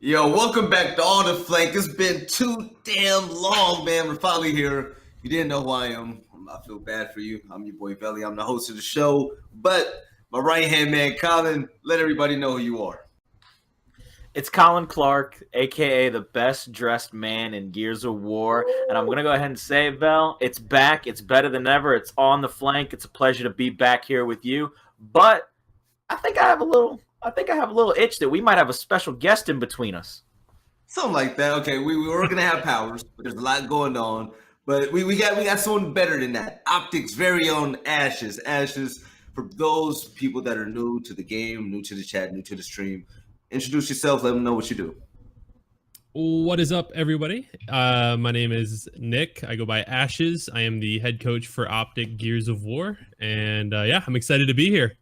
Yo, welcome back to All the Flank. It's been too damn long, man. We're finally here. You didn't know who I am. I feel bad for you. I'm your boy Velly. I'm the host of the show. But my right-hand man, Colin, let everybody know who you are. It's Colin Clarke, aka the best dressed man in Gears of War, and I'm gonna go ahead and say, Vel, it's back. It's better than ever. It's on the flank. It's a pleasure to be back here with you. But I think I have a little itch that we might have a special guest in between us. Something like that. Okay, we were gonna have powers, but there's a lot going on. But we got someone better than that. OpTic's very own Ashes. Ashes, for those people that are new to the game, new to the chat, new to the stream, introduce yourself, let them know what you do. What is up, everybody? My name is Nick. I go by Ashes. I am the head coach for OpTic Gears of War, and I'm excited to be here.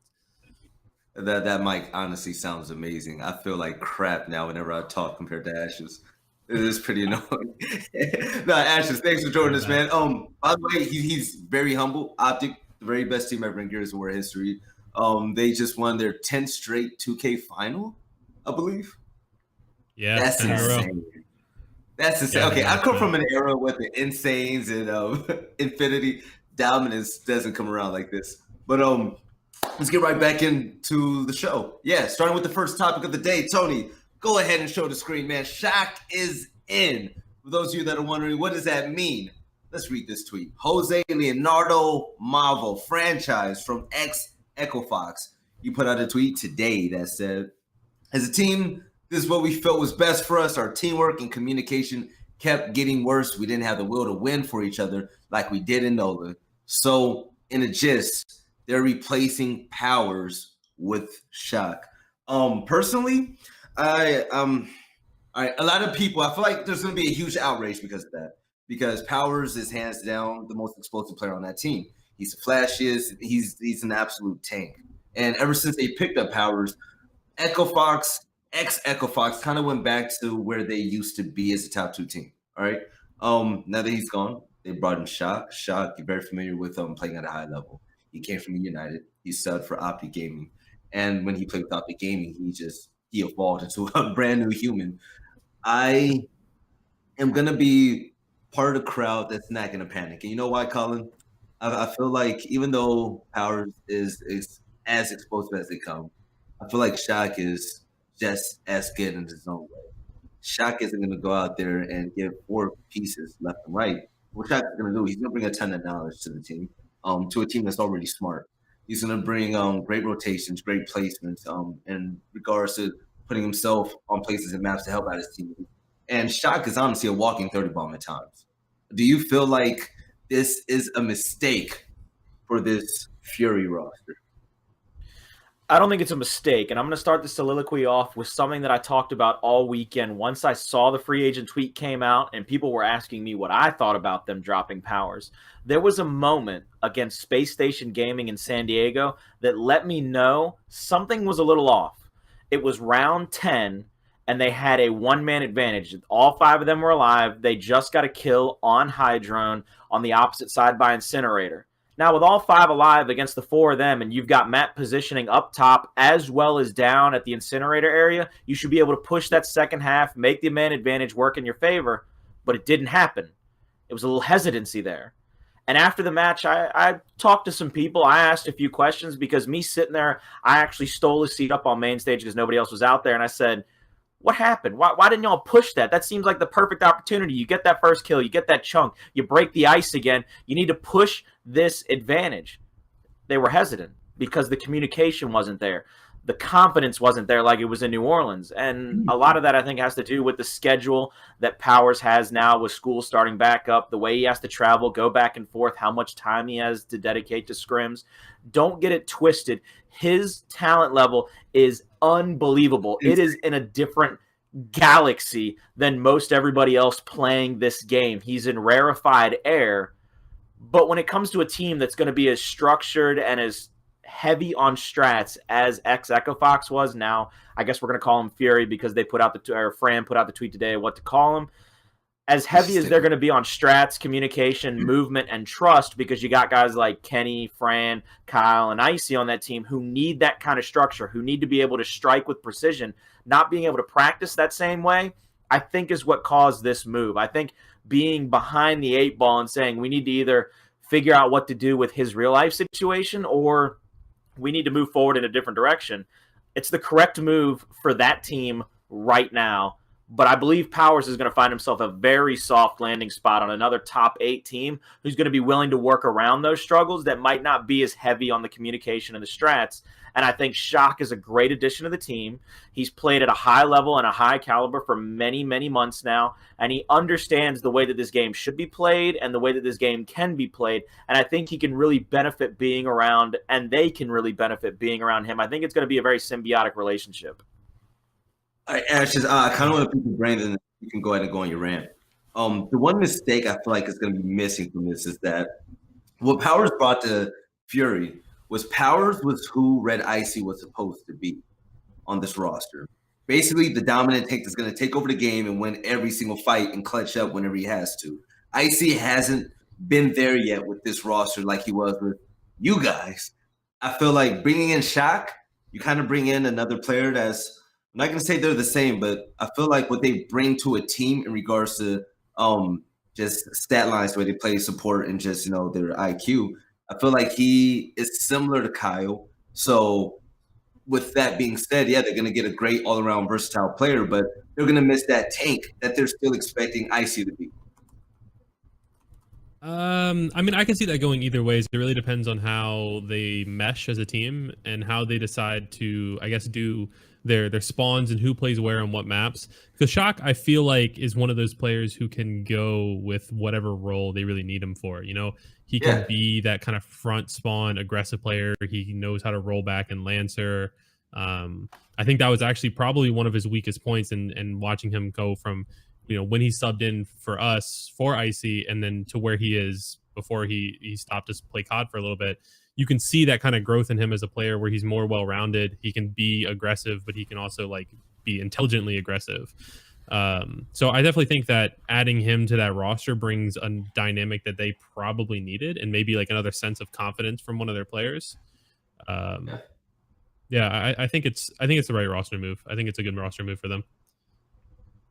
That mic honestly sounds amazing. I feel like crap now whenever I talk compared to Ashes. It is pretty annoying. No, Ashes, thanks for joining us, man. By the way, he's very humble. OpTic, the very best team ever in Gears of War history. They just won their 10th straight 2K final, I believe. Yeah, That's insane. That's insane. Yeah, okay, I come from an era with the Insanes and Infinity. Dominance doesn't come around like this. But let's get right back into the show. Yeah, starting with the first topic of the day. Tony, go ahead and show the screen, man. Shock is in. For those of you that are wondering, what does that mean? Let's read this tweet. Jose Leonardo Marvel, franchise from Echo Fox. You put out a tweet today that said, as a team, this is what we felt was best for us. Our teamwork and communication kept getting worse. We didn't have the will to win for each other like we did in NOLA. So, in a gist, they're replacing powers with shock. Personally, a lot of people, I feel like there's going to be a huge outrage because of that. Because Powers is hands down the most explosive player on that team. He's the flashiest. He's an absolute tank. And ever since they picked up Powers, Echo Fox, ex-Echo Fox, kind of went back to where they used to be as a top 2 team. All right. Now that he's gone, they brought in Shock. Shock, you're very familiar with playing at a high level. He came from United. He subbed for OpTic Gaming. And when he played with OpTic Gaming, he evolved into a brand new human. I am going to be part of the crowd that's not going to panic. And you know why, Colin? I feel like even though Powers is as explosive as they come, I feel like Shock is just as good in his own way. Shock isn't going to go out there and give 4 pieces left and right. What Shock is going to do, he's going to bring a ton of knowledge to the team. To a team that's already smart. He's going to bring great rotations, great placements in regards to putting himself on places and maps to help out his team. And Shock is honestly a walking 30 bomb at times. Do you feel like this is a mistake for this Fury roster? I don't think it's a mistake, and I'm going to start the soliloquy off with something that I talked about all weekend. Once I saw the free agent tweet came out and people were asking me what I thought about them dropping Powers, there was a moment against Space Station Gaming in San Diego that let me know something was a little off. It was round 10, and they had a one-man advantage. All 5 of them were alive. They just got a kill on Hydrone on the opposite side by Incinerator. Now, with all 5 alive against the 4 of them, and you've got map positioning up top as well as down at the Incinerator area, you should be able to push that second half, make the man advantage work in your favor, but it didn't happen. It was a little hesitancy there. And after the match, I talked to some people. I asked a few questions because me sitting there, I actually stole a seat up on main stage because nobody else was out there, and I said, what happened? Why didn't y'all push that? That seems like the perfect opportunity. You get that first kill. You get that chunk. You break the ice again. You need to push this advantage. They were hesitant because the communication wasn't there. The confidence wasn't there like it was in New Orleans. And a lot of that, I think, has to do with the schedule that Powers has now with school starting back up, the way he has to travel, go back and forth, how much time he has to dedicate to scrims. Don't get it twisted. His talent level is unbelievable. It is in a different galaxy than most everybody else playing this game. He's in rarefied air. But when it comes to a team that's going to be as structured and as heavy on strats as Echo Fox was, now I guess we're going to call him Fury because they put out Fran put out the tweet today what to call him. As heavy as they're going to be on strats, communication, movement, and trust, because you got guys like Kenny, Fran, Kyle, and Icy on that team who need that kind of structure, who need to be able to strike with precision, not being able to practice that same way, I think is what caused this move. I think being behind the 8 ball and saying we need to either figure out what to do with his real life situation or we need to move forward in a different direction. It's the correct move for that team right now. But I believe PowerZ is going to find himself a very soft landing spot on another top 8 team who's going to be willing to work around those struggles that might not be as heavy on the communication and the strats. And I think Shock is a great addition to the team. He's played at a high level and a high caliber for many, many months now. And he understands the way that this game should be played and the way that this game can be played. And I think he can really benefit being around, and they can really benefit being around him. I think it's going to be a very symbiotic relationship. All right, Ashes, I kind of want to pick your brain, and you can go ahead and go on your rant. The one mistake I feel like is going to be missing from this is that what PowerZ brought to Fury was PowerZ was who Red Icy was supposed to be on this roster. Basically, the dominant take is going to take over the game and win every single fight and clutch up whenever he has to. Icy hasn't been there yet with this roster like he was with you guys. I feel like bringing in Shock, you kind of bring in another player that's, I'm not going to say they're the same, but I feel like what they bring to a team in regards to just stat lines, the way they play support and just, their IQ, I feel like he is similar to Kyle. So with that being said, yeah, they're going to get a great all-around versatile player, but they're going to miss that tank that they're still expecting Icy to be. I mean, I can see that going either ways. It really depends on how they mesh as a team and how they decide to, I guess, do their spawns and who plays where on what maps. Because Shock, I feel like, is one of those players who can go with whatever role they really need him for. He can be that kind of front spawn aggressive player. He knows how to roll back and Lancer. I think that was actually probably one of his weakest points in watching him go from, when he subbed in for us for Icy and then to where he is before he stopped to play COD for a little bit. You can see that kind of growth in him as a player where he's more well-rounded. He can be aggressive, but he can also be intelligently aggressive. So I definitely think that adding him to that roster brings a dynamic that they probably needed and maybe another sense of confidence from one of their players. I think it's the right roster move. I think it's a good roster move for them.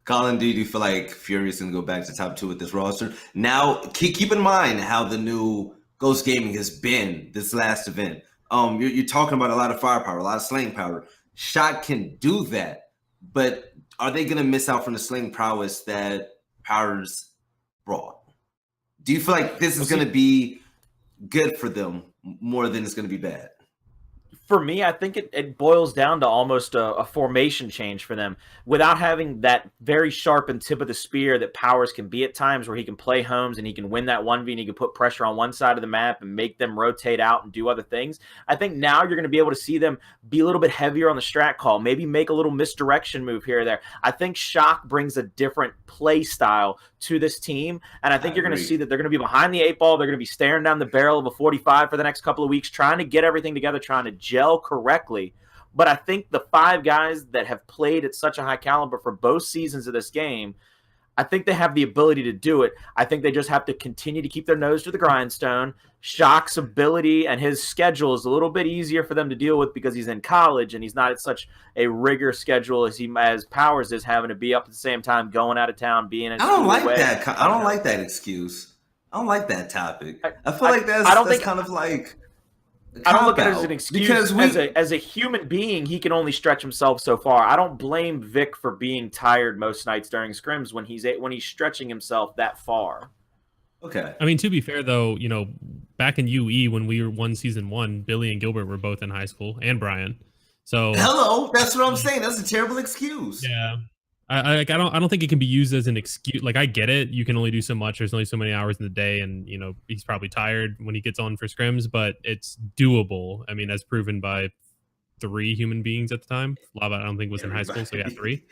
Colin, do you feel like Fury is going to go back to top 2 with this roster? Now, keep in mind how the new Ghost Gaming has been this last event. You're talking about a lot of firepower, a lot of slaying power. Shot can do that, but are they going to miss out from the slaying prowess that PowerZ brought? Do you feel like this is going to be good for them more than it's going to be bad? For me, I think it boils down to almost a formation change for them. Without having that very sharp and tip of the spear that PowerZ can be at times, where he can play homes and he can win that 1v and he can put pressure on one side of the map and make them rotate out and do other things. I think now you're going to be able to see them be a little bit heavier on the strat call, maybe make a little misdirection move here or there. I think Shock brings a different play style to this team, and I think you're going to see that they're going to be behind the 8 ball. They're going to be staring down the barrel of a 45 for the next couple of weeks, trying to get everything together, trying to gel correctly. But I think the 5 guys that have played at such a high caliber for both seasons of this game, I think they have the ability to do it. I think they just have to continue to keep their nose to the grindstone. Shock's ability and his schedule is a little bit easier for them to deal with because he's in college and he's not at such a rigor schedule as PowerZ is, having to be up at the same time, going out of town, being in. I don't like that. I don't like that excuse. I don't like that topic. I feel like that's kind of like. I don't look at it as an excuse because as a human being, he can only stretch himself so far. I don't blame Vic for being tired most nights during scrims when he's stretching himself that far. Okay. I mean, to be fair though, back in UE when we won season 1, Billy and Gilbert were both in high school, and Brian. So hello, that's what I'm saying. That's a terrible excuse. Yeah. I don't think it can be used as an excuse. I get it. You can only do so much. There's only so many hours in the day, and he's probably tired when he gets on for scrims, but it's doable. I mean, as proven by 3 human beings at the time. Lava, I don't think was in high school, so yeah, 3.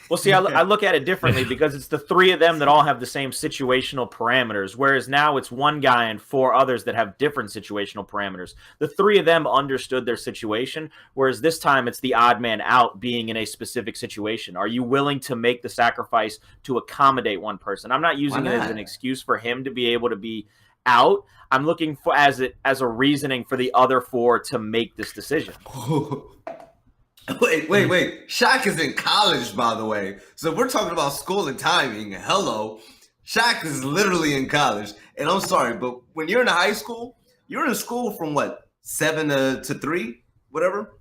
Well, see, I look at it differently because it's the 3 of them that all have the same situational parameters, whereas now it's 1 guy and 4 others that have different situational parameters. The 3 of them understood their situation, whereas this time it's the odd man out being in a specific situation. Are you willing to make the sacrifice to accommodate one person? I'm not using it as an excuse for him to be able to be out. I'm looking for as a reasoning for the other 4 to make this decision. Wait. Shaq is in college, by the way. So we're talking about school and timing. Hello. Shaq is literally in college. And I'm sorry, but when you're in high school, you're in school from what, 7 to 3, whatever?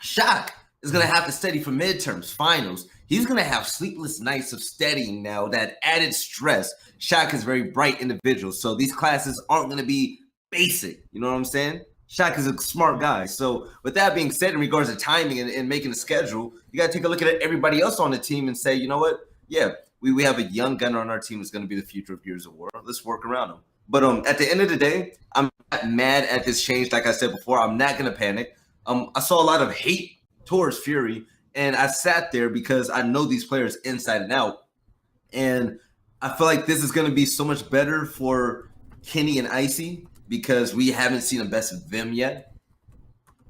Shaq is going to have to study for midterms, finals. He's going to have sleepless nights of studying now, that added stress. Shaq is a very bright individual. So these classes aren't going to be basic. You know what I'm saying? Shaq is a smart guy. So with that being said, in regards to timing and making a schedule, you got to take a look at everybody else on the team and say, you know what? Yeah, we have a young gunner on our team that's going to be the future of Gears of War. Let's work around him. But at the end of the day, I'm not mad at this change. Like I said before, I'm not going to panic. I saw a lot of hate towards Fury, and I sat there because I know these players inside and out. And I feel like this is going to be so much better for Kenny and Icy, because we haven't seen the best of them yet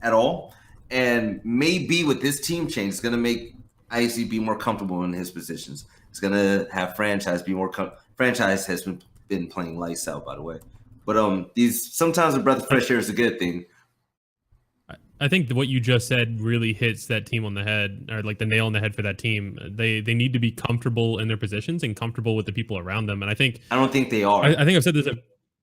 at all. And maybe with this team change, it's going to make Icy be more comfortable in his positions. It's going to have Franchise be more Franchise has been playing lights out, by the way. But these sometimes a breath of fresh air is a good thing. I think what you just said really hits that team on the head, or like the nail on the head for that team. They need to be comfortable in their positions and comfortable with the people around them. And I don't think they are. I think I've said this.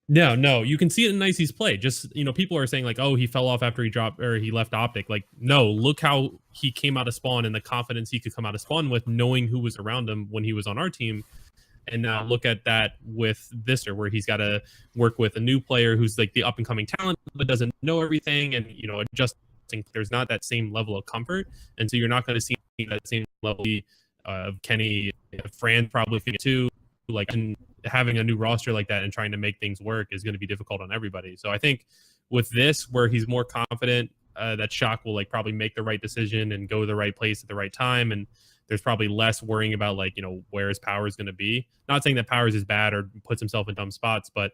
No, you can see it in Icy's play. Just, people are saying like, oh, he fell off after he dropped or he left OpTic. Like, no, look how he came out of spawn and the confidence he could come out of spawn with, knowing who was around him when he was on our team. And now look at that with Visser, where he's got to work with a new player who's like the up and coming talent, but doesn't know everything. And, adjusting, there's not that same level of comfort. And so you're not going to see that same level of Kenny, Fran probably too, like, and having a new roster like that and trying to make things work is going to be difficult on everybody. So I think with this, where he's more confident, that Shock will like probably make the right decision and go to the right place at the right time. And there's probably less worrying about like, where his PowerZ going to be. Not saying that PowerZ is bad or puts himself in dumb spots, but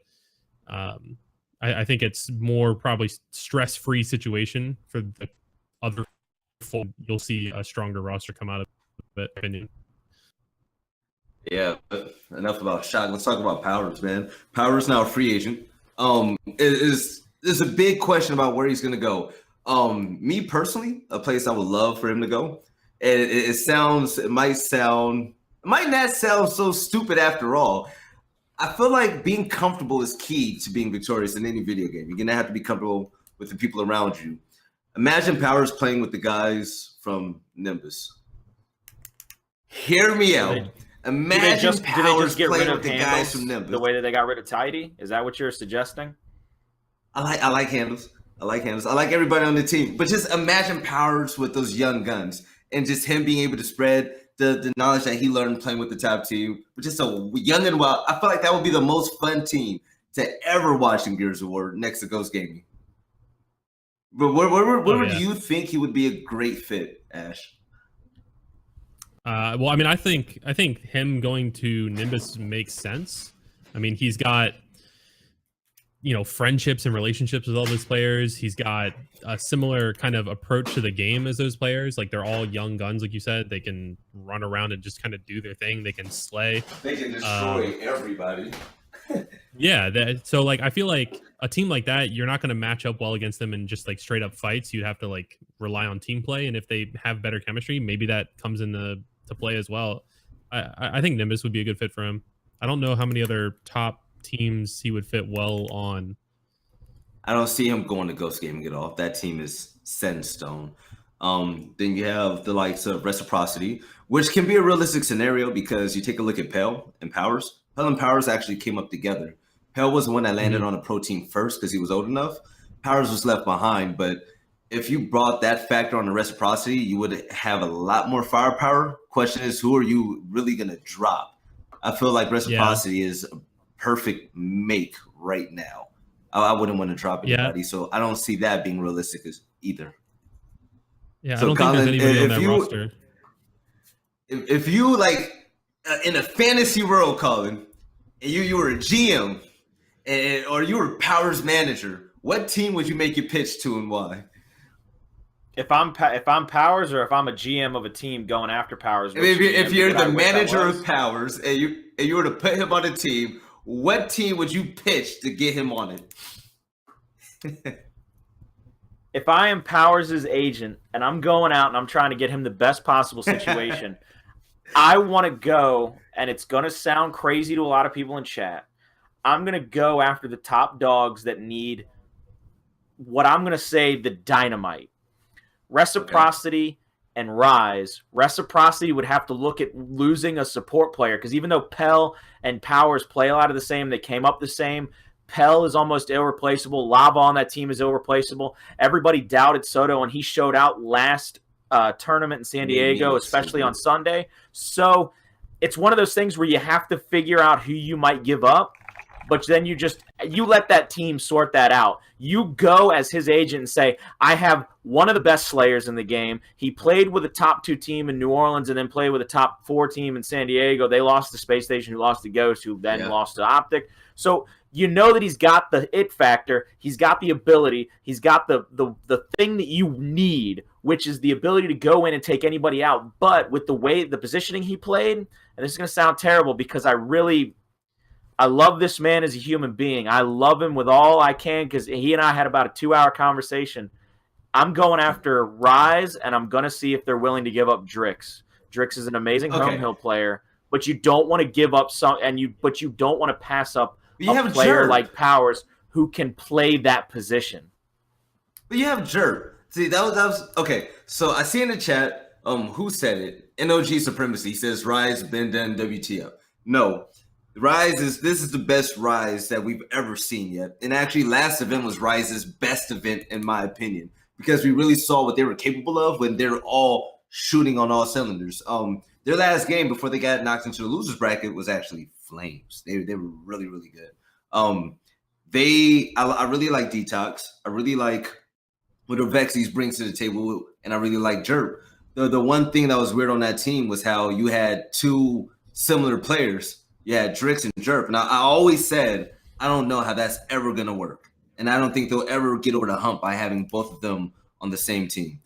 I think it's more probably stress-free situation for the other. You'll see a stronger roster come out of it, opinion. Yeah, but enough about Shock. Let's talk about PowerZ, man. PowerZ now a free agent. There's a big question about where he's going to go. Me personally, a place I would love for him to go. And it might not sound so stupid after all. I feel like being comfortable is key to being victorious in any video game. You're going to have to be comfortable with the people around you. Imagine PowerZ playing with the guys from Nimbus. Hear me out. Imagine PowerZ playing with the guys from Nimbus. The way that they got rid of Tidy? Is that what you're suggesting? I like handles. I like everybody on the team. But just imagine PowerZ with those young guns and just him being able to spread the knowledge that he learned playing with the top team. But just a young and wild. I feel like that would be the most fun team to ever watch in Gears of War next to Ghost Gaming. But where do you think he would be a great fit, Ash? Well, I mean, I think him going to Nimbus makes sense. I mean, he's got friendships and relationships with all those players. He's got a similar kind of approach to the game as those players. Like, they're all young guns, like you said. They can run around and just kind of do their thing. They can slay. They can destroy everybody. Yeah. So, like, I feel like a team like that, you're not going to match up well against them in just like straight up fights. You'd have to like rely on team play. And if they have better chemistry, maybe that comes into play as well. I think Nimbus would be a good fit for him. I don't know how many other top teams he would fit well on. I don't see him going to Ghost Gaming at all. That team is set in stone. Then you have the likes of Reciprocity, which can be a realistic scenario because you take a look at Pale and PowerZ. Pale and PowerZ actually came up together. Pale was the one that landed on a pro team first because he was old enough. PowerZ was left behind, but if you brought that factor on the Reciprocity, you would have a lot more firepower. Question is, who are you really going to drop? I feel like Reciprocity is a perfect make right now. I wouldn't want to drop anybody, so I don't see that being realistic either. Yeah, so I don't Colin, think there's anybody on that roster. If you like in a fantasy world, Colin, and you were a GM or you were PowerZ manager, what team would you make your pitch to and why? If I'm PowerZ or if I'm a GM of a team going after PowerZ, if you're the manager of PowerZ and you were to put him on a team, what team would you pitch to get him on it? if I am Powers' agent and I'm going out and I'm trying to get him the best possible situation, I want to go, and it's going to sound crazy to a lot of people in chat. I'm going to go after the top dogs that need what I'm going to say the dynamite. Reciprocity and Rise. Reciprocity would have to look at losing a support player, because even though Pell and Powers play a lot of the same, they came up the same. Pell is almost irreplaceable. Lava on that team is irreplaceable. Everybody doubted Soto, and he showed out last tournament in San Diego, especially on Sunday. So it's one of those things where you have to figure out who you might give up, but then you let that team sort that out. You go as his agent and say, I have one of the best slayers in the game. He played with a top 2 team in New Orleans and then played with a top 4 team in San Diego. They lost to Space Station, who lost to Ghost, who then lost to OpTic. So you know that he's got the it factor. He's got the ability. He's got the thing that you need, which is the ability to go in and take anybody out. But with the positioning he played, and this is going to sound terrible because I love this man as a human being. I love him with all I can because he and I had about a 2-hour conversation. I'm going after Rise, and I'm going to see if they're willing to give up Drix. Drix is an amazing home hill player, but you don't want to give up but you don't want to pass up a player like Powers who can play that position. But you have Jerp. See, that was okay. So I see in the chat, who said it? NOG Supremacy. He says Rise, Benda, and WTF. No. This is the best Rise that we've ever seen yet. And actually, last event was Rise's best event, in my opinion, because we really saw what they were capable of when they're all shooting on all cylinders. Their last game before they got knocked into the losers bracket was actually Flames. They were really, really good. I really like Detox. I really like what Vexies brings to the table, and I really like Jerp. The one thing that was weird on that team was how you had 2 similar players. Yeah, Drix and Jerp. And I always said, I don't know how that's ever going to work. And I don't think they'll ever get over the hump by having both of them on the same team.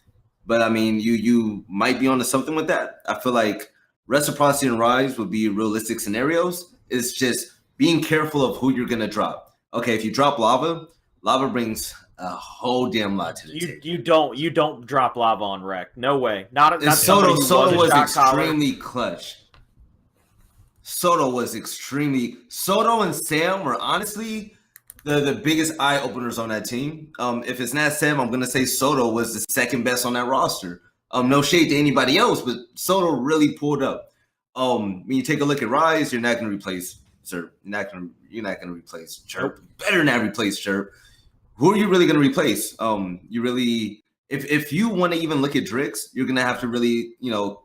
But, I mean, you might be onto something with that. I feel like Reciprocity and Rise would be realistic scenarios. It's just being careful of who you're going to drop. Okay, if you drop Lava brings a whole damn lot to the table. You don't drop Lava on Rec. No way. Not Soto was extremely clutch. Soto and Sam were honestly the biggest eye openers on that team. If it's not Sam, I'm gonna say Soto was the second best on that roster. No shade to anybody else, but Soto really pulled up. When you take a look at Rise, you're not gonna replace Zerp. You're not gonna replace Chirp. Better not replace Chirp. Who are you really gonna replace? If you want to even look at Drix, you're gonna have to really, you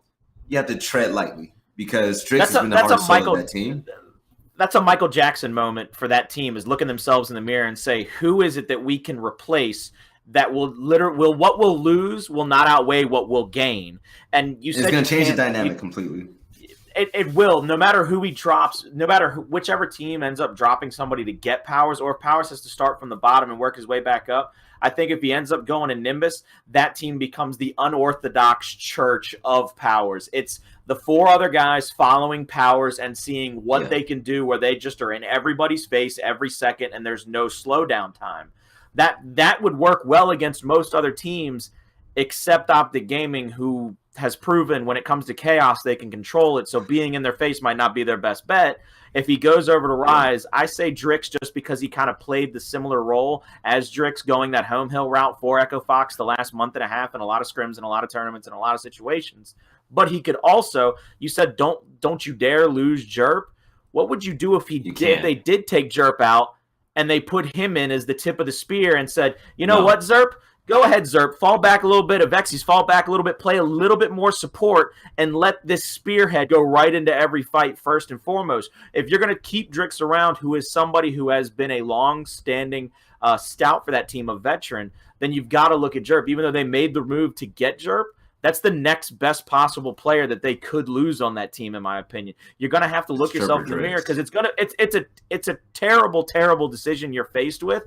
have to tread lightly. Because Drix has been the hard soul of that team. That's a Michael Jackson moment for that team, is looking themselves in the mirror and say, who is it that we can replace that what we'll lose will not outweigh what we'll gain. And you said it's going to change the dynamic completely. It will, no matter who he drops, whichever team ends up dropping somebody to get Powers, or if Powers has to start from the bottom and work his way back up. I think if he ends up going to Nimbus, that team becomes the unorthodox church of Powers. It's the 4 other guys following Powers and seeing what they can do, where they just are in everybody's face every second and there's no slowdown time. That would work well against most other teams except OpTic Gaming, who has proven when it comes to chaos they can control it, so being in their face might not be their best bet. If he goes over to Rise, I say Drix just because he kind of played the similar role as Drix, going that home hill route for Echo Fox the last month and a half in a lot of scrims and a lot of tournaments and a lot of situations. But he could also, you said don't you dare lose Jerp. What would you do if they did take Jerp out and they put him in as the tip of the spear and said, what, Zerp? Go ahead, Zerp. Fall back a little bit. Avexi's fall back a little bit. Play a little bit more support and let this spearhead go right into every fight first and foremost. If you're going to keep Drix around, who is somebody who has been a long-standing stout for that team, a veteran, then you've got to look at Jerp. Even though they made the move to get Jerp, that's the next best possible player that they could lose on that team, in my opinion. You're going to have to look yourself in the mirror, because it's a terrible, terrible decision you're faced with.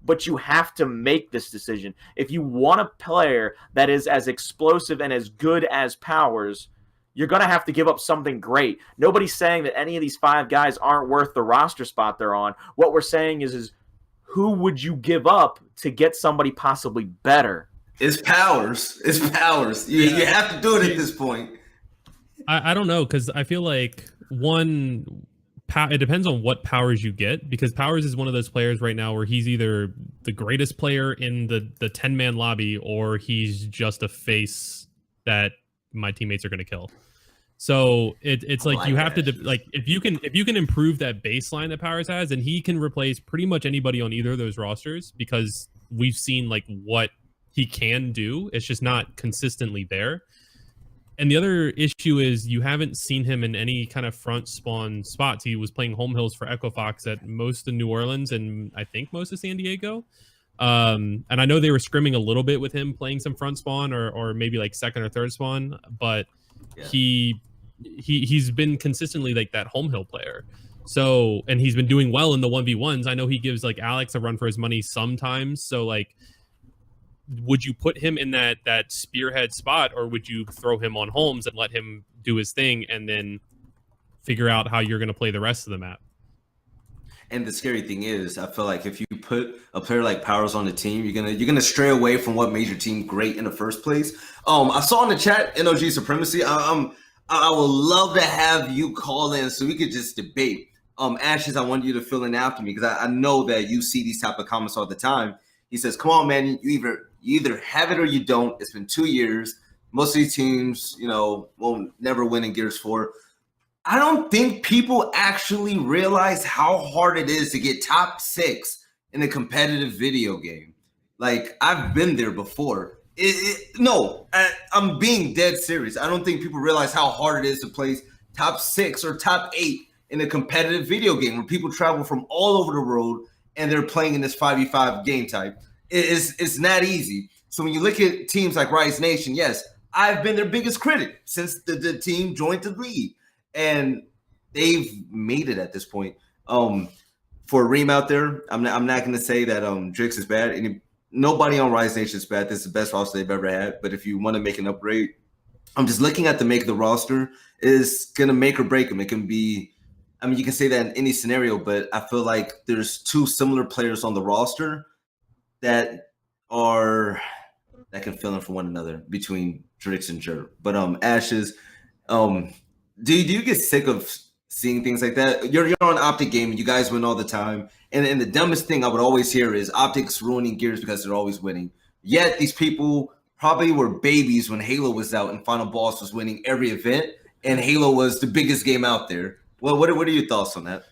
But you have to make this decision. If you want a player that is as explosive and as good as Powers, you're going to have to give up something great. Nobody's saying that any of these 5 guys aren't worth the roster spot they're on. What we're saying is who would you give up to get somebody possibly better? It's PowerZ. It's PowerZ. You have to do it at this point. I don't know, because I feel like it depends on what PowerZ you get, because PowerZ is one of those players right now where he's either the greatest player in the 10-man lobby, or he's just a face that my teammates are going to kill. So it's like you have to like if you can improve that baseline that PowerZ has, and he can replace pretty much anybody on either of those rosters, because we've seen like what he can do. It's just not consistently there. And the other issue is you haven't seen him in any kind of front spawn spots. He was playing home hills for Echo Fox at most of New Orleans and I think most of San Diego. And I know they were scrimming a little bit with him playing some front spawn or maybe like second or third spawn, but he's been consistently like that home hill player. So, and he's been doing well in the 1v1s. I know he gives like Alex a run for his money sometimes. So like, would you put him in that spearhead spot, or would you throw him on Holmes and let him do his thing and then figure out how you're going to play the rest of the map? And the scary thing is, I feel like if you put a player like PowerZ on the team, you're gonna stray away from what made your team great in the first place. I saw in the chat NOG Supremacy. I would love to have you call in so we could just debate. Ashes, I want you to fill in after me, because I know that you see these type of comments all the time. He says, "Come on, man, you either have it or you don't. It's been 2 years. Most of these teams, will never win in Gears 4." I don't think people actually realize how hard it is to get top 6 in a competitive video game. Like, I've been there before. I'm being dead serious. I don't think people realize how hard it is to place top 6 or top 8 in a competitive video game where people travel from all over the world and they're playing in this 5v5 game type. It's not easy. So when you look at teams like Rise Nation, yes, I've been their biggest critic since the team joined the league. And they've made it at this point. For Reem out there, I'm not going to say that Drix is bad. Nobody on Rise Nation is bad. This is the best roster they've ever had. But if you want to make an upgrade, I'm just looking at the make of the roster is going to make or break them. It can be, you can say that in any scenario, but I feel like there's 2 similar players on the roster that can fill in for one another between Drix and Jer. But Ashes, do you get sick of seeing things like that? You're on OpTic Gaming. You guys win all the time. And the dumbest thing I would always hear is OpTic's ruining Gears because they're always winning. Yet these people probably were babies when Halo was out and Final Boss was winning every event, and Halo was the biggest game out there. Well, what are your thoughts on that?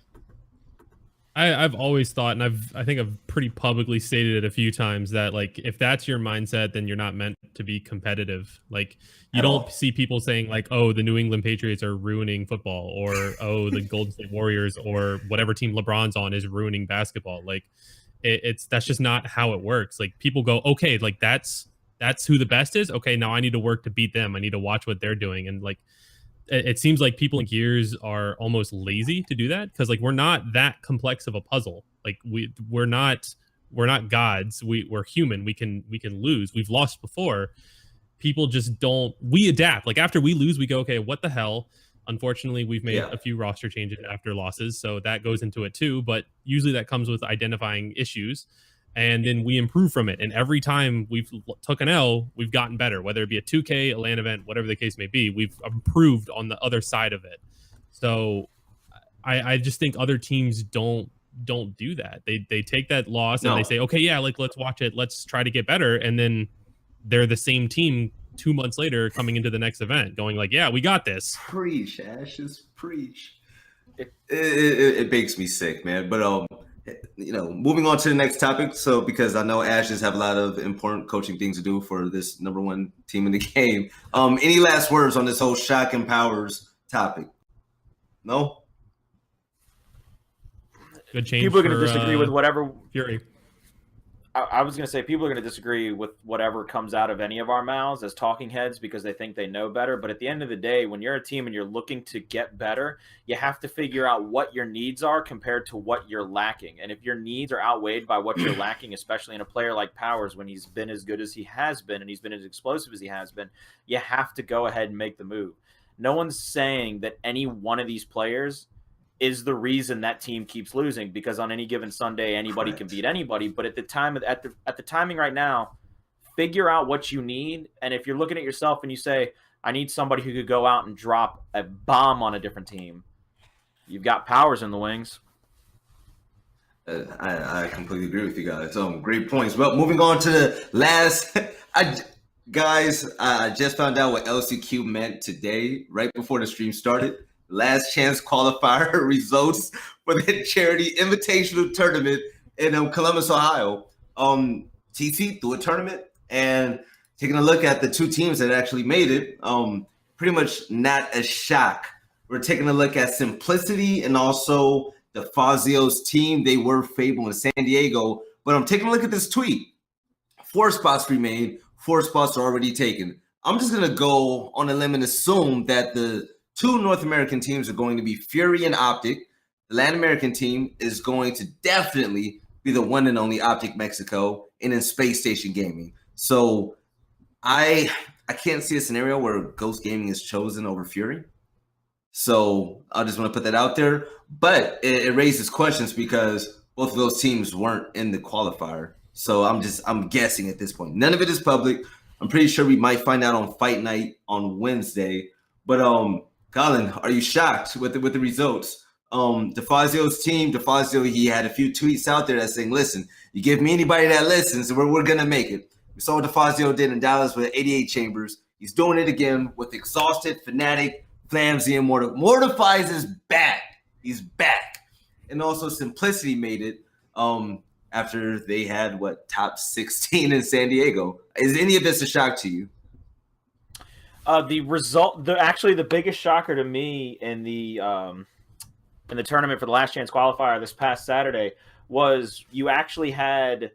I've always thought, and I think I've pretty publicly stated it a few times, that like if that's your mindset, then you're not meant to be competitive. Like you don't see people saying like, oh, the New England Patriots are ruining football, or oh, the Golden State Warriors or whatever team LeBron's on is ruining basketball. Like that's just not how it works. Like people go, okay, like that's who the best is. Okay, now I need to work to beat them. I need to watch what they're doing. And like it seems like people in Gears are almost lazy to do that, because like we're not that complex of a puzzle. Like we're not gods. We're human. We can lose. We've lost before. People just don't. We adapt. Like after we lose, we go, okay, what the hell? Unfortunately, we've made a few roster changes after losses, so that goes into it too. But usually that comes with identifying issues, and then we improve from it. And every time we've took an L, we've gotten better, whether it be a 2K, a LAN event, whatever the case may be. We've improved on the other side of it. So I just think other teams don't do that. They take that loss and they say, okay, yeah, like let's watch it. Let's try to get better. And then they're the same team 2 months later coming into the next event going like, yeah, we got this. Preach, Ashes, preach. It makes me sick, man. But moving on to the next topic. So, because I know Ashes have a lot of important coaching things to do for this #1 team in the game. Any last words on this whole Shock and PowerZ topic? No? Good change. People are going to disagree with whatever. Fury. I was going to say people are going to disagree with whatever comes out of any of our mouths as talking heads because they think they know better. But at the end of the day, when you're a team and you're looking to get better, you have to figure out what your needs are compared to what you're lacking. And if your needs are outweighed by what you're lacking, especially in a player like PowerZ, when he's been as good as he has been and he's been as explosive as he has been, you have to go ahead and make the move. No one's saying that any one of these players is the reason that team keeps losing, because on any given Sunday, anybody can beat anybody. But at the timing right now, figure out what you need. And if you're looking at yourself and you say, I need somebody who could go out and drop a bomb on a different team, you've got PowerZ in the wings. I completely agree with you guys. Great points. Well, moving on to the last, guys, I just found out what LCQ meant today, right before the stream started. Last chance qualifier results for the charity invitational tournament in Columbus, Ohio. TT threw a tournament, and taking a look at the two teams that actually made it, pretty much not a shock. We're taking a look at Simplicity and also DeFazio's team. They were favored in San Diego, but I'm taking a look at this tweet. 4 spots remain. 4 spots are already taken. I'm just going to go on a limb and assume that the 2 North American teams are going to be Fury and OpTic. The Latin American team is going to definitely be the one and only OpTic Mexico, and in Space Station Gaming. So I can't see a scenario where Ghost Gaming is chosen over Fury. So I just want to put that out there. But it raises questions because both of those teams weren't in the qualifier. So I'm guessing at this point. None of it is public. I'm pretty sure we might find out on Fight Night on Wednesday. But Colin, are you shocked with the results? DeFazio's team, he had a few tweets out there that saying, listen, you give me anybody that listens, we're going to make it. We saw what DeFazio did in Dallas with 88 chambers. He's doing it again with Exhausted, Fnatic, Flamsy, and Mortifies is back. He's back. And also Simplicity made it after they had, top 16 in San Diego. Is any of this a shock to you? The result, actually the biggest shocker to me in the tournament for the last chance qualifier this past Saturday was you actually had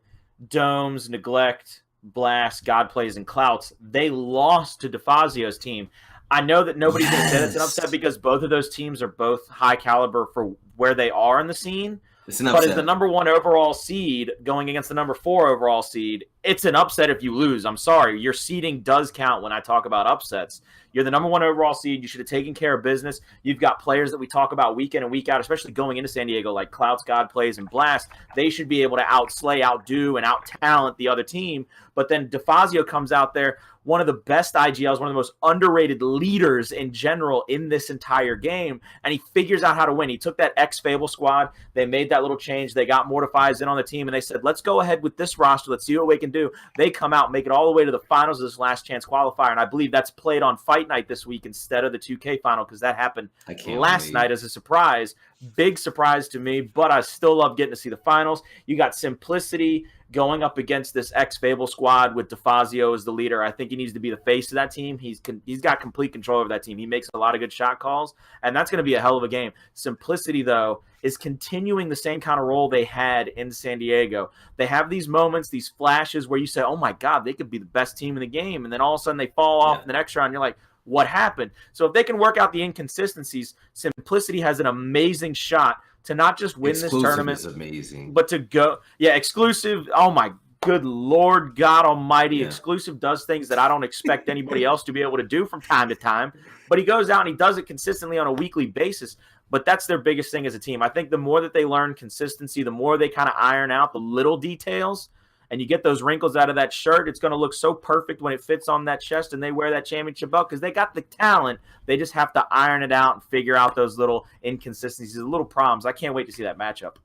Domes, Neglect, Blast, God Plays, and Clouts. They lost to DeFazio's team. I know that nobody's going to say that's an upset because both of those teams are both high caliber for where they are in the scene. But as the number 1 overall seed going against the number 4 overall seed, it's an upset if you lose. I'm sorry. Your seeding does count when I talk about upsets. You're the number 1 overall seed. You should have taken care of business. You've got players that we talk about week in and week out, especially going into San Diego, like Clouts, God Plays, and Blast. They should be able to outslay, outdo, and out-talent the other team. But then DeFazio comes out there, one of the best IGLs, one of the most underrated leaders in general in this entire game, and he figures out how to win. He took that ex-Fable squad. They made that little change. They got Mortifies in on the team, and they said, let's go ahead with this roster. Let's see what we can do. They come out, make it all the way to the finals of this last chance qualifier, and I believe that's played on Fight Night this week instead of the 2K final because that happened last night as a surprise. Big surprise to me, but I still love getting to see the finals. You got Simplicity going up against this ex-Fable squad with DeFazio as the leader. I think he needs to be the face of that team. He's got complete control over that team. He makes a lot of good shot calls, and that's going to be a hell of a game. Simplicity, though, is continuing the same kind of role they had in San Diego. They have these moments, these flashes where you say, oh, my God, they could be the best team in the game, and then all of a sudden they fall off in the next round, and you're like, what happened? So if they can work out the inconsistencies, Simplicity has an amazing shot to not just win this tournament, is amazing, but to go, exclusive. Oh my good Lord God Almighty, Exclusive does things that I don't expect anybody else to be able to do from time to time. But he goes out and he does it consistently on a weekly basis. But that's their biggest thing as a team. I think the more that they learn consistency, the more they kind of iron out the little details, and you get those wrinkles out of that shirt, it's going to look so perfect when it fits on that chest and they wear that championship belt because they got the talent. They just have to iron it out and figure out those little inconsistencies, the little problems. I can't wait to see that matchup.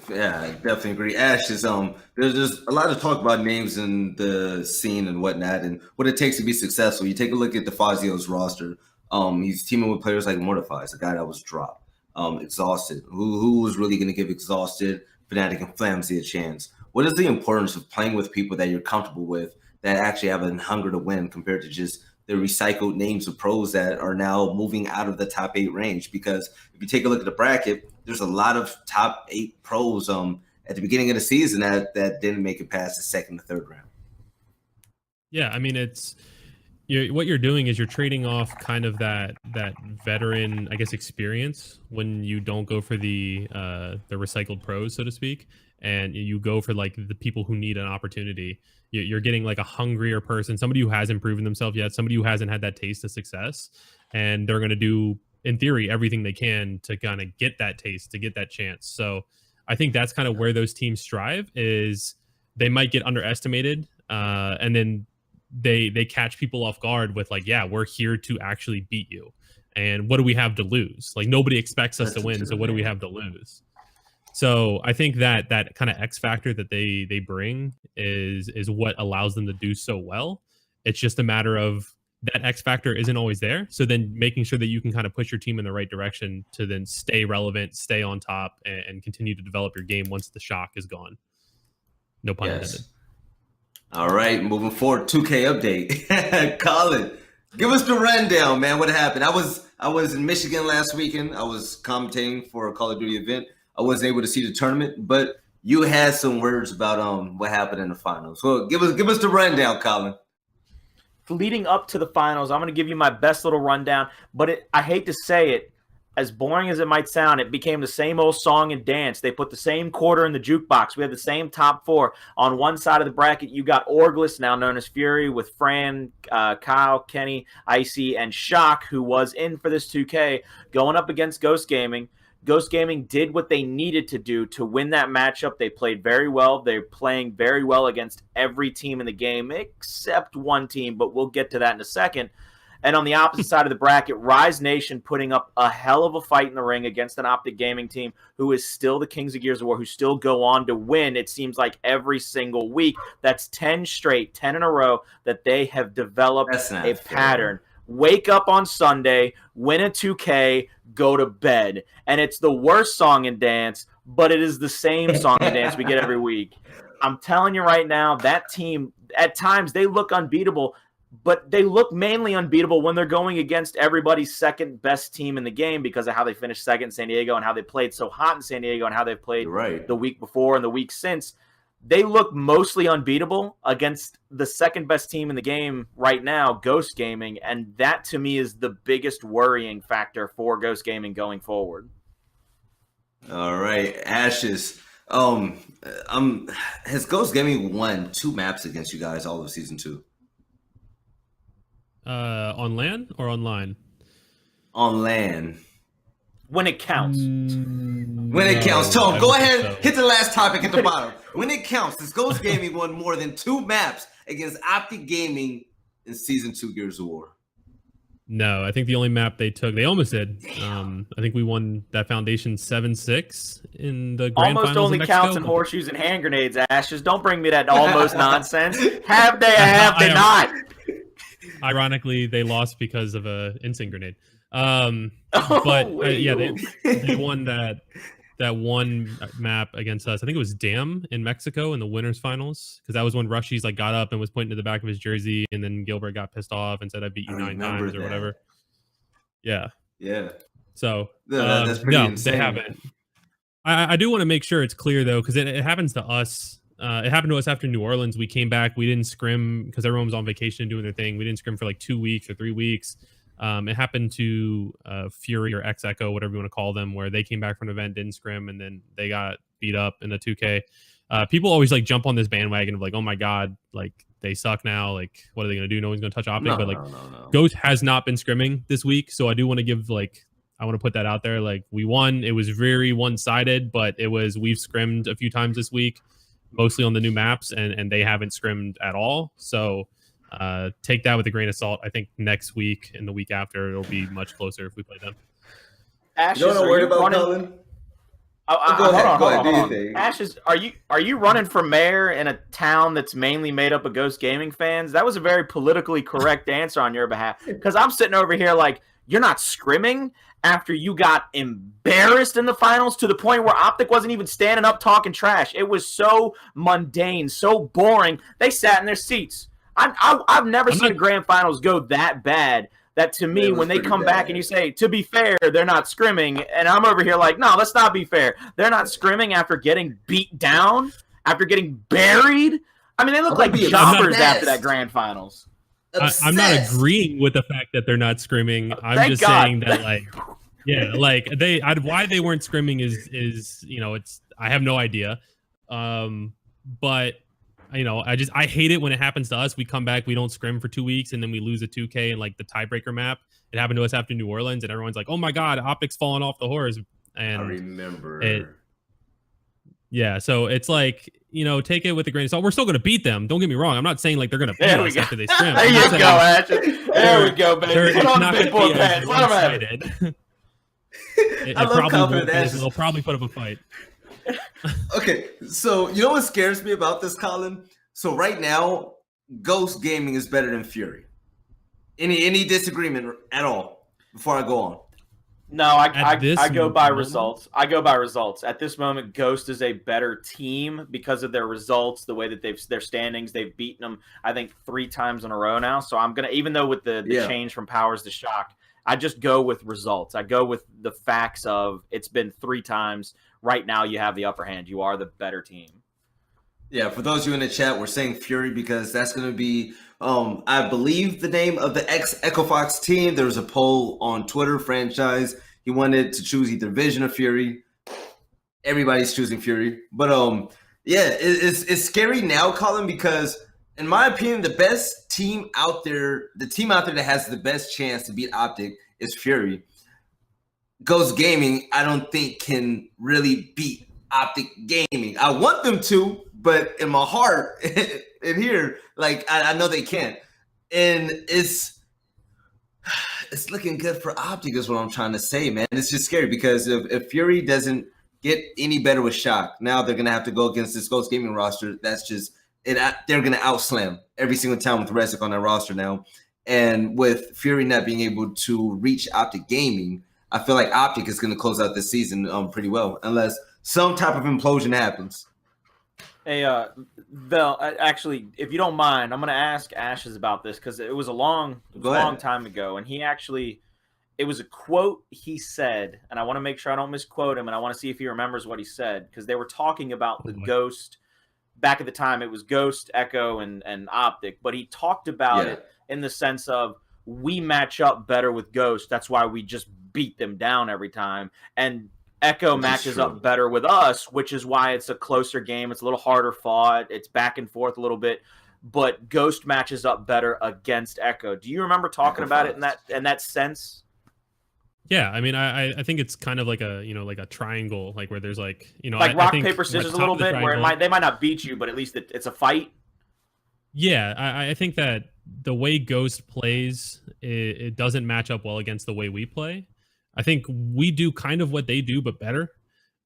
Yeah, I definitely agree. Ash is there's a lot of talk about names in the scene and whatnot and what it takes to be successful. You take a look at DeFazio's roster. He's teaming with players like Mortifies, the guy that was dropped. Exhausted. Who was really going to give Exhausted, Fnatic, and Flamsy a chance? What is the importance of playing with people that you're comfortable with that actually have a hunger to win compared to just the recycled names of pros that are now moving out of the top 8 range? Because if you take a look at the bracket, there's a lot of top 8 pros at the beginning of the season that didn't make it past the second or third round. Yeah, I mean, what you're doing is you're trading off kind of that veteran, I guess, experience when you don't go for the recycled pros, so to speak, and you go for like the people who need an opportunity. You're getting like a hungrier person, somebody who hasn't proven themselves yet, somebody who hasn't had that taste of success, and they're going to do in theory, everything they can to kind of get that taste, to get that chance. So I think that's kind of where those teams strive, is they might get underestimated, and then they catch people off guard with like, yeah, we're here to actually beat you. And what do we have to lose? Like, nobody expects us to win. So what do we have to lose? So I think that kind of X factor that they bring is what allows them to do so well. It's just a matter of that X factor isn't always there. So then making sure that you can kind of push your team in the right direction to then stay relevant, stay on top, and continue to develop your game once the shock is gone. No pun intended. All right, moving forward, 2K update. Colin, give us the rundown, man. What happened? I was in Michigan last weekend. I was commentating for a Call of Duty event. I wasn't able to see the tournament, but you had some words about what happened in the finals. So give us the rundown, Colin. Leading up to the finals, I'm going to give you my best little rundown, but I hate to say it, as boring as it might sound, it became the same old song and dance. They put the same quarter in the jukebox. We had the same top four. On one side of the bracket, you got Orgless, now known as Fury, with Fran, Kyle, Kenny, Icy, and Shock, who was in for this 2K, going up against Ghost Gaming. Ghost Gaming did what they needed to do to win that matchup. They played very well. They're playing very well against every team in the game except one team, but we'll get to that in a second. And on the opposite side of the bracket, Rise Nation putting up a hell of a fight in the ring against an OpTic Gaming team who is still the Kings of Gears of War, who still go on to win, it seems like, every single week. That's 10 straight, 10 in a row, that they have developed a pattern. Wake up on Sunday, win a 2K, go to bed. And it's the worst song and dance, but it is the same song and dance we get every week. I'm telling you right now, that team, at times, they look unbeatable, but they look mainly unbeatable when they're going against everybody's second best team in the game because of how they finished second in San Diego and how they played so hot in San Diego and how they've played the week before and the week since. They look mostly unbeatable against the second best team in the game right now, Ghost Gaming, and that to me is the biggest worrying factor for Ghost Gaming going forward. All right, Ashes. Has Ghost Gaming won 2 maps against you guys all of season 2? On LAN or online? On LAN. When it counts. When it counts. Tom, go ahead, hit the last topic at the bottom. When it counts, has Ghost Gaming won more than 2 maps against OpTic Gaming in Season 2 Gears of War? No, I think the only map they took, they almost did. I think we won that Foundation 7-6 in the grand almost finals only in Mexico. counts in horseshoes and hand grenades, Ashes. Don't bring me that almost nonsense. Have they or have they not? Ironically, they lost because of a instant grenade. But yeah, they won that one map against us. I think it was Dam in Mexico in the winners finals, because that was when Rushy's like got up and was pointing to the back of his jersey, and then Gilbert got pissed off and said, "I beat you 9 times" or whatever. Yeah. So that's pretty insane. They haven't. I do want to make sure it's clear though, because it happens to us. It happened to us after New Orleans. We came back. We didn't scrim because everyone was on vacation doing their thing. We didn't scrim for like 2 weeks or 3 weeks. It happened to Fury or X Echo, whatever you want to call them, where they came back from an event, didn't scrim, and then they got beat up in the 2K. People always like jump on this bandwagon of like, oh my God, like they suck now. Like, what are they going to do? No one's going to touch OpTic. But like, Ghost has not been scrimming this week. So I do want to give I want to put that out there. Like, we won. It was very one-sided, but we've scrimmed a few times this week, mostly on the new maps, and they haven't scrimmed at all. So take that with a grain of salt. I think next week and the week after, it'll be much closer if we play them. Ashes, don't worry about Colin. Go ahead. Do your thing. Ashes, are you running for mayor in a town that's mainly made up of Ghost Gaming fans? That was a very politically correct answer on your behalf. Because I'm sitting over here like, you're not scrimming after you got embarrassed in the finals to the point where OpTic wasn't even standing up talking trash. It was so mundane, so boring. They sat in their seats. I've never seen grand finals go that bad. That to me, when they come back and you say, to be fair, they're not scrimming, and I'm over here like, no, let's not be fair. They're not scrimming after getting beat down, after getting buried. I mean, they look like jobbers after that grand finals. I'm not agreeing with the fact that they're not scrimming. I'm just saying that, like, yeah, like why they weren't scrimming is I have no idea. But I hate it when it happens to us. We come back, we don't scrim for 2 weeks, and then we lose a 2K in like the tiebreaker map. It happened to us after New Orleans, and everyone's like, "Oh my god, OpTic's falling off the horse." And I remember it. Yeah, so it's like, take it with a grain of salt. We're still going to beat them. Don't get me wrong. I'm not saying like they're going to beat us after they scrim. There you go, Ashton. There we go, baby. Put on the big boy pants. Let them have it. I love confident Ash. They'll probably put up a fight. Okay, so you know what scares me about this, Colin? So right now, Ghost Gaming is better than Fury. Any disagreement at all before I go on? No, I go by results. I go by results. At this moment, Ghost is a better team because of their results, the way that their standings, they've beaten them, I think, 3 times in a row now. So I'm going to, even though with the change from PowerZ to Shock, I just go with results. I go with the facts of it's been 3 times. Right now, you have the upper hand. You are the better team. Yeah, for those of you in the chat, we're saying Fury because that's going to be, I believe, the name of the Echo Fox team. There was a poll on Twitter, franchise. He wanted to choose either Vision or Fury. Everybody's choosing Fury. But, it's scary now, Colin, because, in my opinion, the best team out there, the team out there that has the best chance to beat OpTic is Fury. Ghost Gaming, I don't think, can really beat OpTic Gaming. I want them to, but in my heart, in here, like I know they can't. And it's looking good for OpTic is what I'm trying to say, man. It's just scary because if Fury doesn't get any better with Shock, now they're gonna have to go against this Ghost Gaming roster. That's just it. They're gonna outslam every single time with Resic on that roster now. And with Fury not being able to reach OpTic Gaming, I feel like OpTic is going to close out this season pretty well, unless some type of implosion happens. Hey, Vel, actually, if you don't mind, I'm going to ask Ashes about this because it was a long time ago, and it was a quote he said, and I want to make sure I don't misquote him, and I want to see if he remembers what he said, because they were talking about the Ghost. Back at the time, it was Ghost, Echo, and OpTic, but he talked about it in the sense of, we match up better with Ghost. That's why we just beat them down every time. And Echo matches up better with us, which is why it's a closer game. It's a little harder fought. It's back and forth a little bit. But Ghost matches up better against Echo. Do you remember talking about it in that sense? Yeah, I mean, I think it's kind of like a like a triangle, like where there's like like rock paper scissors a little bit, where they might not beat you, but at least it's a fight. Yeah, I think that the way Ghost plays, it doesn't match up well against the way we play. I think we do kind of what they do, but better.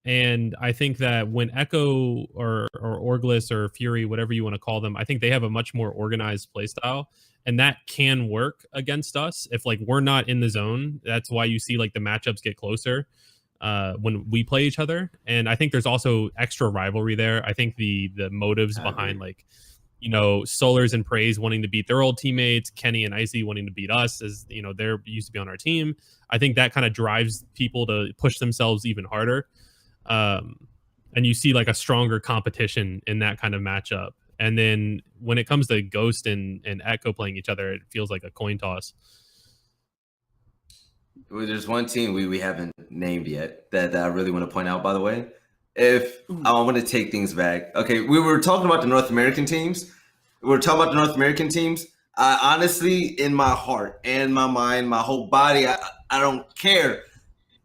And I think that when Echo or Orglis or Fury, whatever you want to call them, I think they have a much more organized play style. And that can work against us if like we're not in the zone. That's why you see like the matchups get closer when we play each other. And I think there's also extra rivalry there. I think the motives behind like Solars and Praise wanting to beat their old teammates, Kenny and Icy wanting to beat us, as they're used to be on our team. I think that kind of drives people to push themselves even harder. And you see like a stronger competition in that kind of matchup. And then when it comes to Ghost and Echo playing each other, it feels like a coin toss. Well, there's one team we haven't named yet that I really want to point out, by the way. If I want to take things back. Okay, we were talking about the North American teams. I honestly, in my heart and my mind, my whole body, I don't care.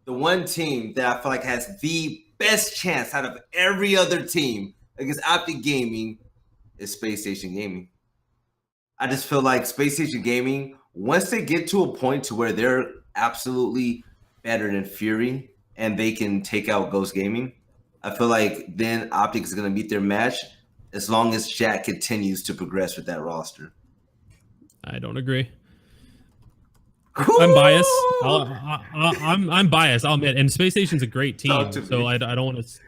The one team that I feel like has the best chance out of every other team against OpTic Gaming is Space Station Gaming. I just feel like Space Station Gaming, once they get to a point to where they're absolutely better than Fury and they can take out Ghost Gaming, I feel like then OpTic is going to beat their match as long as Jack continues to progress with that roster. I don't agree. I'm biased. I'm biased. I'll admit. And Space Station's a great team, so I don't want to.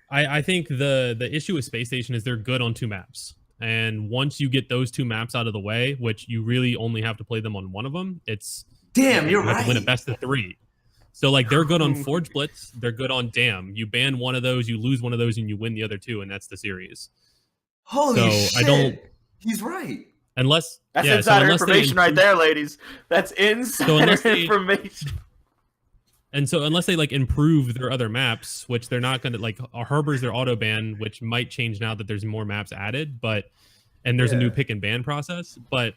I think the issue with Space Station is they're good on 2 maps, and once you get those 2 maps out of the way, which you really only have to play them on one of them, it's you're right. To win a best of 3. So like they're good on Forge Blitz, they're good on Dam. You ban one of those, you lose one of those, and you win the other 2, and that's the series. Holy shit! He's right. Unless that's insider information right there, ladies. That's insider information. And so unless they like improve their other maps, which they're not going to, like Harbor's their auto ban, which might change now that there's more maps added, and there's a new pick and ban process, but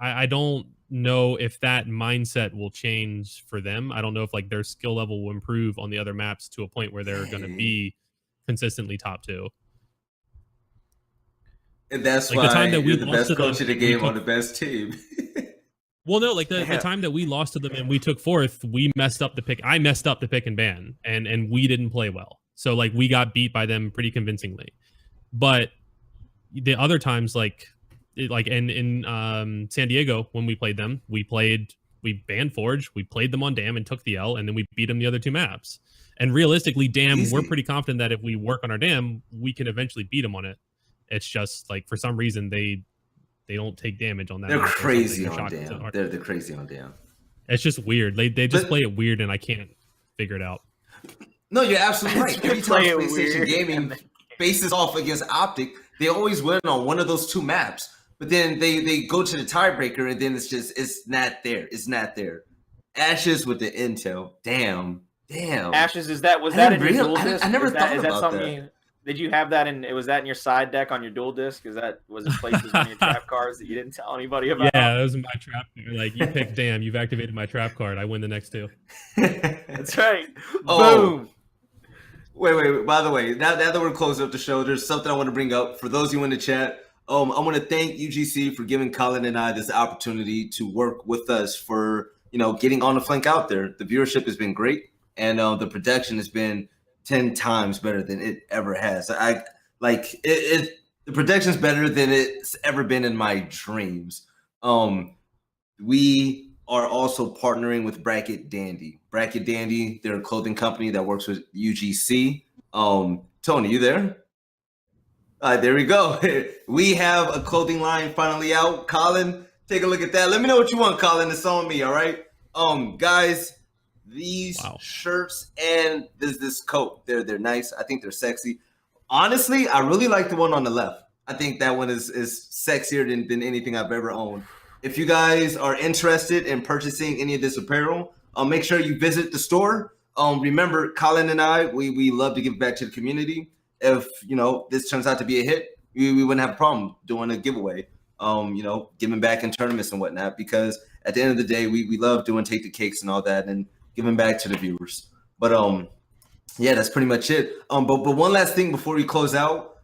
I don't know if that mindset will change for them. I don't know if like their skill level will improve on the other maps to a point where they're going to be consistently top 2. And that's like why the time that you're we the lost best to them, coach of the game on the best team. Well, no, like the time that we lost to them and we took 4th, we messed up the pick. I messed up the pick and ban, and we didn't play well. So like we got beat by them pretty convincingly. But the other times, like in San Diego when we played them, we banned Forge, we played them on Dam and took the L, and then we beat them the other 2 maps. And realistically, Dam, we're pretty confident that if we work on our Dam, we can eventually beat them on it. It's just like for some reason they don't take damage on that. They're crazy on Dam. They're crazy on Dam. It's just weird. They just play it weird, and I can't figure it out. No, you're absolutely right. Every time Play it PlayStation weird. Gaming faces off against OpTic, they always win on one of those 2 maps. But then they go to the tiebreaker, and then it's not there. It's not there. Ashes with the intel. Damn. Ashes, was that in your dual disc? I never thought is that about something that. Did you have that was that in your side deck on your dual disc? Is that was it placed as one of your trap cards that you didn't tell anybody about? Yeah, that was my trap. Like you picked Dam, you've activated my trap card. I win the next 2. That's right. Oh. Boom. Wait. By the way, now that we're closing up the show, there's something I want to bring up for those of you in the chat. I want to thank UGC for giving Colin and I this opportunity to work with us for getting on the flank out there. The viewership has been great, and the production has been 10 times better than it ever has. The production's better than it's ever been in my dreams. We are also partnering with Bracket Dandy. Bracket Dandy, they're a clothing company that works with UGC. Tony, you there? All right, there we go. We have a clothing line finally out. Colin, take a look at that. Let me know what you want, Colin. It's on me, all right? Guys, these shirts and this coat, they're nice. I think they're sexy. Honestly, I really like the one on the left. I think that one is sexier than anything I've ever owned. If you guys are interested in purchasing any of this apparel, make sure you visit the store. Remember, Colin and I, we love to give back to the community. If this turns out to be a hit, we wouldn't have a problem doing a giveaway. Giving back in tournaments and whatnot, because at the end of the day, we love doing take the cakes and all that and giving back to the viewers. But yeah, that's pretty much it. But one last thing before we close out.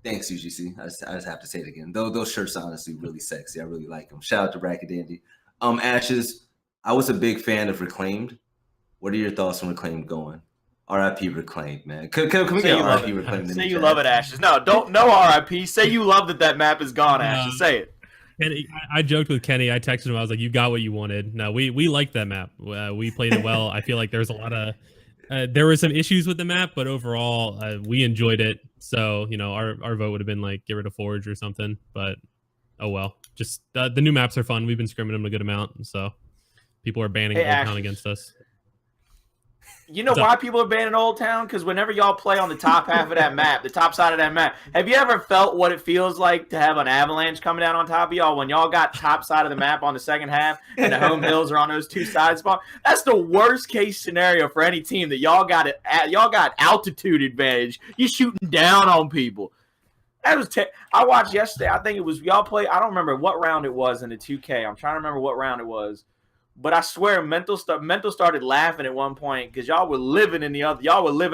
Thanks, UGC. I just have to say it again. Those shirts are honestly really sexy. I really like them. Shout out to Bracket Dandy. Ashes, I was a big fan of Reclaimed. What are your thoughts on Reclaimed going? RIP Reclaimed, man. Can we get RIP Reclaimed? Say you love it, Ashes. No RIP. Say you love that map is gone, Ashes. Say it. Kenny, I joked with Kenny. I texted him. I was like, "You got what you wanted." No, we liked that map. We played it well. I feel like there's a lot of there were some issues with the map, but overall, we enjoyed it. So our vote would have been like get rid of Forge or something. But oh well. Just the new maps are fun. We've been scrimming them a good amount, so people are banning Old Town against us. You know why people are banning Old Town? Because whenever y'all play on the top half of that map, the top side of that map, have you ever felt what it feels like to have an avalanche coming down on top of y'all when y'all got top side of the map on the second half and the home hills are on those 2 side spots? That's the worst case scenario for any team that y'all got altitude advantage. You're shooting down on people. That was I watched yesterday. I think it was y'all play. I don't remember what round it was in the 2K. I'm trying to remember what round it was. But I swear, Mental started laughing at one point because y'all were living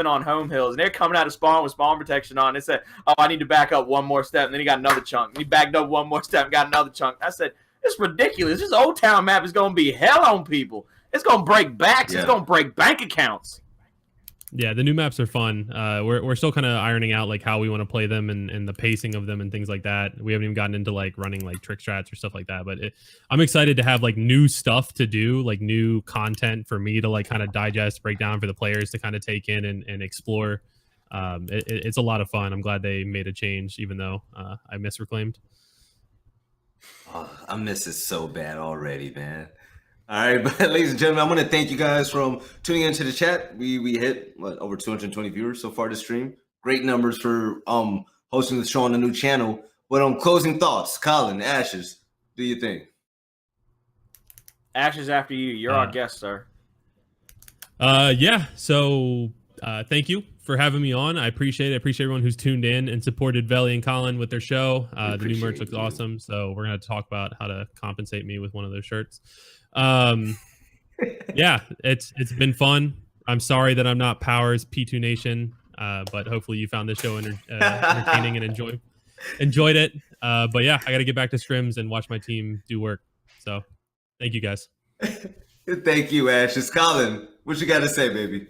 on home hills, and they're coming out of spawn with spawn protection on. They said, "Oh, I need to back up one more step." And then he got another chunk. And he backed up one more step and got another chunk. I said, "It's ridiculous. This Old Town map is going to be hell on people. It's going to break backs. Yeah. It's going to break bank accounts." Yeah, the new maps are fun. We're still kind of ironing out like how we want to play them and the pacing of them and things like that. We haven't even gotten into like running like trick strats or stuff like that. But I'm excited to have like new stuff to do, like new content for me to like kind of digest, break down for the players to kind of take in and explore. It's a lot of fun. I'm glad they made a change, even though I miss Reclaimed. Oh, I miss it so bad already, man. All right, but ladies and gentlemen, I want to thank you guys from tuning into the chat. We hit over 220 viewers so far this stream. Great numbers for hosting the show on the new channel. But closing thoughts, Colin, Ashes, do you think? Ashes after you. You're our guest, sir. Yeah. So thank you for having me on. I appreciate it. I appreciate everyone who's tuned in and supported Velly and Colin with their show. The new merch looks awesome. So we're going to talk about how to compensate me with one of those shirts. Yeah, it's been fun. I'm sorry that I'm not PowerZ P2 Nation, but hopefully you found this show entertaining and enjoyed it. But yeah, I got to get back to scrims and watch my team do work. So thank you guys. Thank you, Ashes. Colin, what you got to say, baby?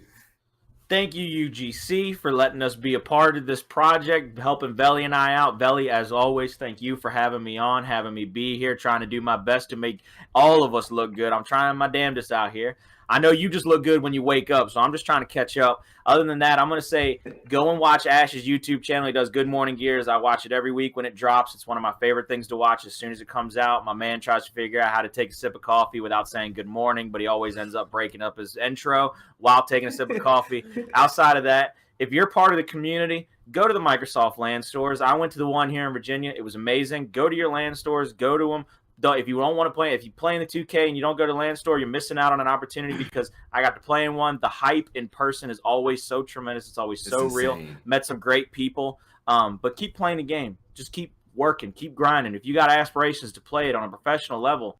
Thank you, UGC, for letting us be a part of this project, helping Velly and I out. Velly, as always, thank you for having me on, having me be here, trying to do my best to make all of us look good. I'm trying my damnedest out here. I know you just look good when you wake up, so I'm just trying to catch up. Other than that, I'm going to say go and watch Ash's YouTube channel. He does Good Morning Gears. I watch it every week when it drops. It's one of my favorite things to watch as soon as it comes out. My man tries to figure out how to take a sip of coffee without saying good morning, but he always ends up breaking up his intro while taking a sip of coffee. Outside of that, if you're part of the community, go to the Microsoft LAN stores. I went to the one here in Virginia. It was amazing. Go to your LAN stores. Go to them. If you don't want to play, if you play in the 2K and you don't go to LAN store, you're missing out on an opportunity because I got to play in one. The hype in person is always so tremendous. It's always so real. Met some great people. But keep playing the game. Just keep working. Keep grinding. If you got aspirations to play it on a professional level,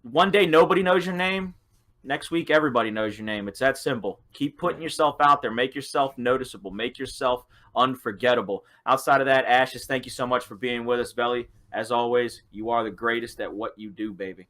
one day nobody knows your name. Next week, everybody knows your name. It's that simple. Keep putting yourself out there. Make yourself noticeable. Make yourself unforgettable. Outside of that, Ashes, thank you so much for being with us, Velly. As always, you are the greatest at what you do, baby.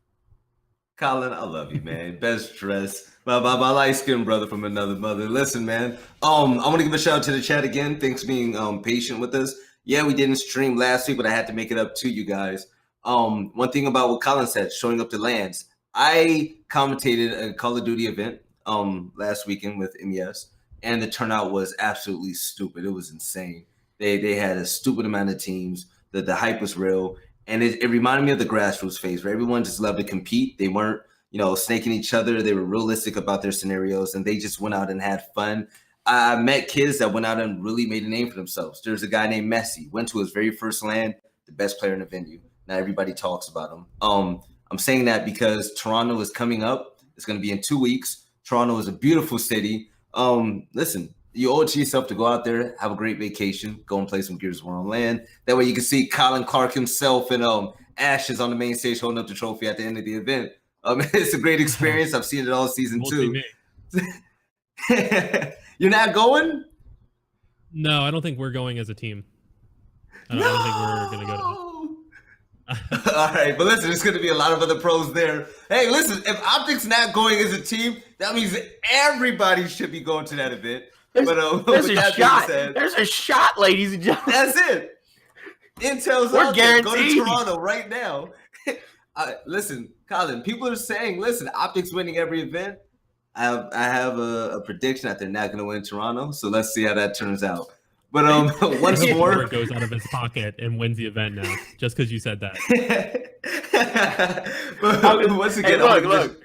Colin, I love you, man. Best dressed. My light-skinned brother from another mother. Listen, man. I want to give a shout out to the chat again. Thanks for being patient with us. Yeah, we didn't stream last week, but I had to make it up to you guys. One thing about what Colin said, showing up to LANs. I commentated a Call of Duty event last weekend with MES, and the turnout was absolutely stupid. It was insane. They had a stupid amount of teams. The hype was real, and it reminded me of the grassroots phase where everyone just loved to compete. They weren't, snaking each other. They were realistic about their scenarios, and they just went out and had fun. I met kids that went out and really made a name for themselves. There's a guy named Messi, went to his very first LAN, the best player in the venue. Now everybody talks about him. I'm saying that because Toronto is coming up. It's going to be in 2 weeks. Toronto is a beautiful city. Listen, you owe it to yourself to go out there, have a great vacation, go and play some Gears of War on LAN. That way you can see Colin Clarke himself and Ashes on the main stage holding up the trophy at the end of the event. It's a great experience. I've seen it all season 2. You're not going? No, I don't think we're going as a team. I don't think we're going to go to All right, but listen, there's going to be a lot of other pros there. Hey, listen, if OpTic's not going as a team, that means everybody should be going to that event. There's a shot. There's a shot, ladies and gentlemen. That's it. Intel's We're out there. guaranteed. Go to Toronto right now. Listen, Colin, people are saying, listen, OpTic's winning every event. I have a prediction that they're not going to win Toronto, so let's see how that turns out. But once more, goes out of his pocket and wins the event now, just because you said that. But once again, hey, look.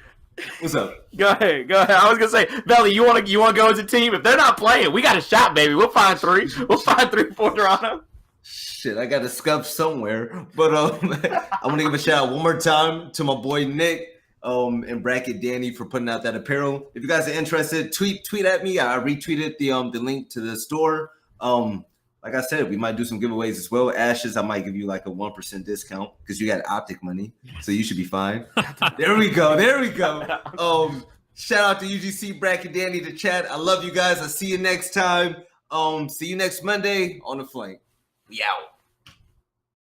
What's up? Go ahead. I was gonna say, Velly, you want to go as a team? If they're not playing, we got a shot, baby. We'll find 3. We'll find 3 for Toronto. Shit, I got a scuff somewhere. But I want to give a shout out one more time to my boy Nick. And Bracket Danny for putting out that apparel. If you guys are interested, tweet at me. I retweeted the link to the store. Like I said, we might do some giveaways as well. Ashes, I might give you like a 1% discount because you got OpTic money, so you should be fine. There we go. Shout out to UGC, Bracket Danny, the chat. I love you guys. I'll see you next time. See you next Monday on the flank. We out.